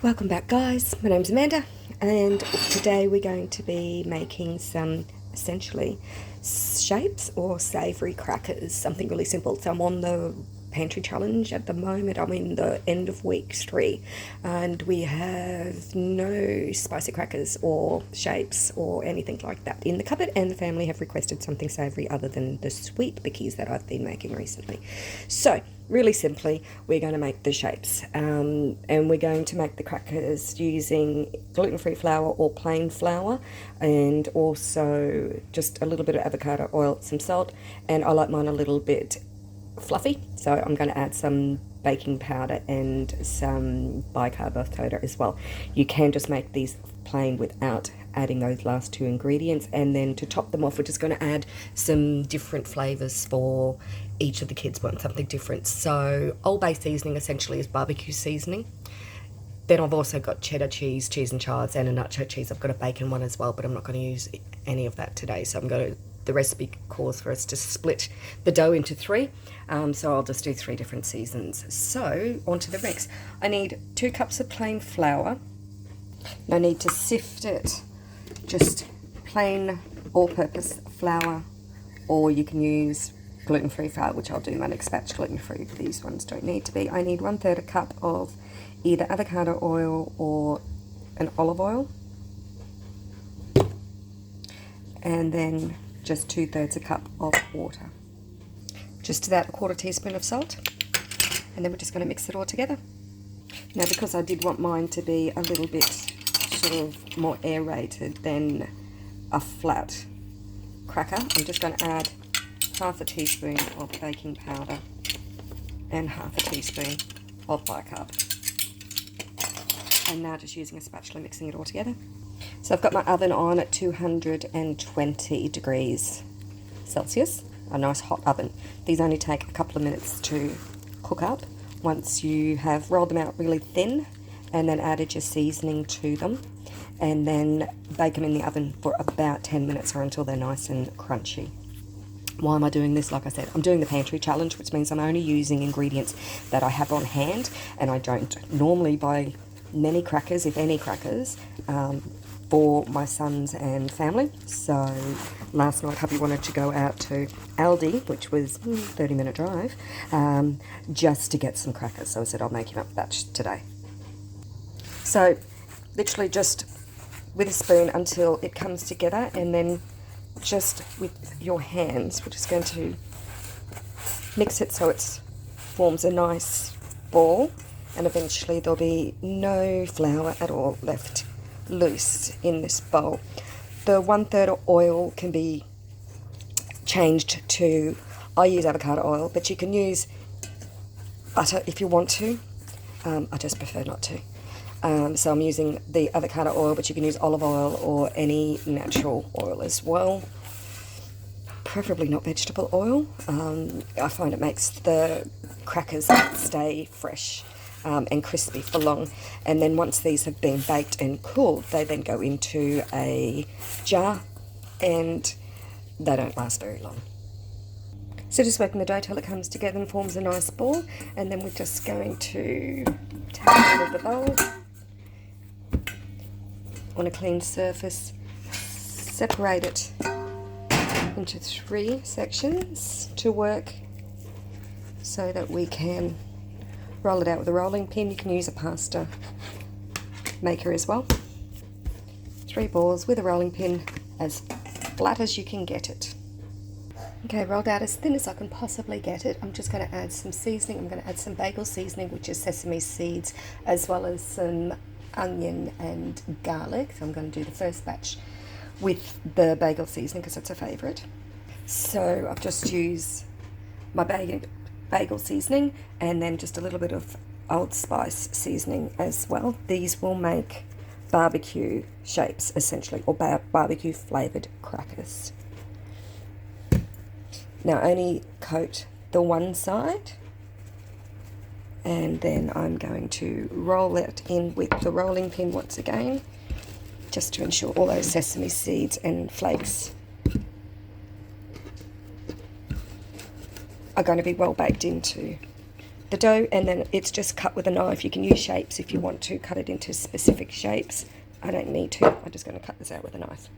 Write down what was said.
Welcome back, guys. My name's Amanda, and today we're going to be making some essentially shapes or savoury crackers, something really simple. So I'm on the Pantry challenge at the moment. I'm in the end of week 3, and we have no spicy crackers or shapes or anything like that in the cupboard, and the family have requested something savoury other than the sweet bickies that I've been making recently. So really simply, we're going to make the shapes, and we're going to make the crackers using gluten-free flour or plain flour, and also just a little bit of avocado oil, some salt, and I like mine a little bit fluffy, so I'm going to add some baking powder and some bicarb soda as well. You can just make these plain without adding those last 2 ingredients, and then to top them off, we're just going to add some different flavors for each of the kids want something different. So Old Bay seasoning essentially is barbecue seasoning. Then I've also got cheddar cheese, cheese and chives, and a nacho cheese. I've got a bacon one as well, but I'm not going to use any of that today. So the recipe calls for us to split the dough into 3. So I'll just do 3 different seasons. So onto the mix. I need 2 cups of plain flour. No need to sift it. Just plain all-purpose flour, or you can use gluten-free flour, which I'll do my next batch gluten-free. These ones don't need to be. I need 1/3 a cup of either avocado oil or an olive oil, and then just 2/3 a cup of water. Just about a 1/4 teaspoon of salt, and then we're just going to mix it all together. Now, because I did want mine to be a little bit sort of more aerated than a flat cracker, I'm just going to add 1/2 teaspoon of baking powder and 1/2 teaspoon of bicarb. And now just using a spatula, mixing it all together. So I've got my oven on at 220 degrees Celsius, a nice hot oven. These only take a couple of minutes to cook up once you have rolled them out really thin and then added your seasoning to them, and then bake them in the oven for about 10 minutes or until they're nice and crunchy. Why am I doing this? Like I said, I'm doing the Pantry challenge, which means I'm only using ingredients that I have on hand, and I don't normally buy many crackers, if any crackers, for my sons and family. So last night hubby wanted to go out to Aldi, which was 30-minute drive, just to get some crackers. So I said I'll make him up a batch today. So literally just with a spoon until it comes together, and then just with your hands we're just going to mix it so it forms a nice ball, and eventually there'll be no flour at all left loose in this bowl. The 1/3 oil can be changed to, I use avocado oil, but you can use butter if you want to. I just prefer not to. So I'm using the avocado oil, but you can use olive oil or any natural oil as well. Preferably not vegetable oil. I find it makes the crackers stay fresh and crispy for long. And then once these have been baked and cooled, they then go into a jar, and they don't last very long. So just working the dough till it comes together and forms a nice ball, and then we're just going to take it out of the bowl on a clean surface, separate it into 3 sections to work so that we can roll it out with a rolling pin. You can use a pasta maker as well. 3 balls with a rolling pin, as flat as you can get it. Okay, rolled out as thin as I can possibly get it. I'm just going to add some seasoning. I'm going to add some bagel seasoning, which is sesame seeds, as well as some onion and garlic. So I'm going to do the first batch with the bagel seasoning because it's a favourite. So I've just used my bagel seasoning, and then just a little bit of Old Spice seasoning as well. These will make barbecue shapes essentially, or barbecue flavoured crackers. Now only coat the one side, and then I'm going to roll it in with the rolling pin once again, just to ensure all those sesame seeds and flakes are going to be well baked into the dough, and then it's just cut with a knife. You can use shapes if you want to cut it into specific shapes. I don't need to. I'm just going to cut this out with a knife.